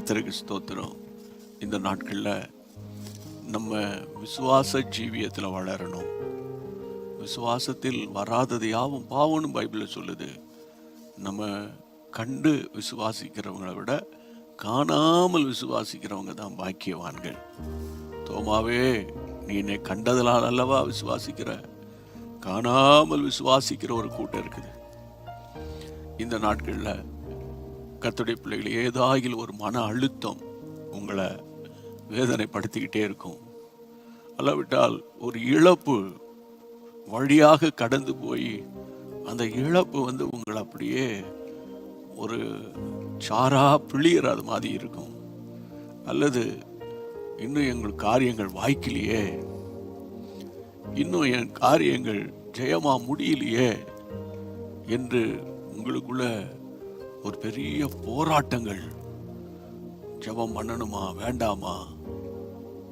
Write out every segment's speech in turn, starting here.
கர்த்தருக்கு ஸ்தோத்திரம். இந்த நாட்களில் நம்ம விசுவாச ஜீவியத்தில் வளரணும். விசுவாசத்தில் வராதது யாவும் பாவம்னு பைபிளில் சொல்லுது. நம்ம கண்டு விசுவாசிக்கிறவங்களை விட காணாமல் விசுவாசிக்கிறவங்க தான் பாக்கியவான்கள். தோமாவே, நீ என்னை கண்டதனால் அல்லவா விசுவாசிக்கிற, காணாமல் விசுவாசிக்கிற ஒரு கூட்டம் இருக்குது. இந்த நாட்களில் கர்த்தருடைய பிள்ளைகள், ஏதாகிலும் ஒரு மன அழுத்தம் உங்களை வேதனைப்படுத்திக்கிட்டே இருக்கும். அல்லவிட்டால் ஒரு இழப்பு வழியாக கடந்து போய் அந்த இழப்பு உங்களை அப்படியே ஒரு சாரா பிழியறது மாதிரி இருக்கும். அல்லது இன்னும் எங்கள் காரியங்கள் வாய்க்கலையே, இன்னும் என் காரியங்கள் ஜெயமா முடியலையே என்று உங்களுக்குள்ள ஒரு பெரிய போராட்டங்கள், ஜெபம் பண்ணணுமா வேண்டாமா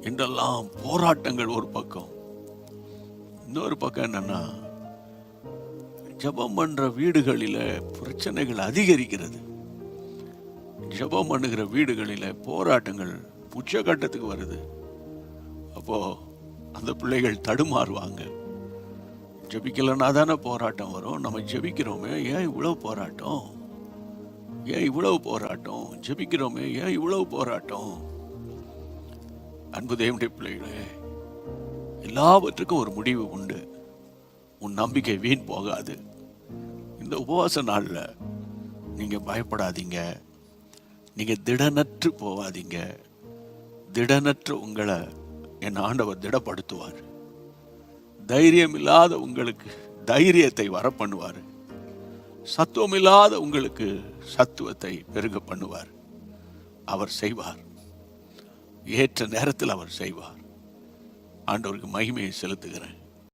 என்றெல்லாம் போராட்டங்கள் ஒரு பக்கம். இன்னொரு பக்கம் என்னன்னா, ஜெபம் பண்ற வீடுகளில பிரச்சனைகள் அதிகரிக்கிறது. ஜெபம் பண்ணுகிற வீடுகளில போராட்டங்கள் உச்சகட்டத்துக்கு வருது. அப்போ அந்த பிள்ளைகள் தடுமாறுவாங்க. ஜெபிக்கலன்னா தானே போராட்டம் வரும். நம்ம ஜெபிக்கிறோமே, ஏன் இவ்வளவு போராட்டம், ஏன் இவ்வளவு போராட்டம், ஜெபிக்கிறோமே ஏன் இவ்வளவு போராட்டம். அன்பு தேவனுடைய பிள்ளைகளே, எல்லாவற்றுக்கும் ஒரு முடிவு உண்டு. உன் நம்பிக்கை வீண் போகாது. இந்த உபவாச நாள்ல நீங்க பயப்படாதீங்க, நீங்க திடனற்று போவாதீங்க. திடனற்ற உங்களை என் ஆண்டவர் திடப்படுத்துவார். தைரியம் இல்லாத உங்களுக்கு தைரியத்தை வர பண்ணுவார். சத்துவம் இல்லாத உங்களுக்கு சத்துவத்தை பெருக பண்ணுவார். அவர் செய்வார், ஏற்ற நேரத்தில் அவர் செய்வார். ஆண்டவருக்கு மகிமையை செலுத்துகிறேன்.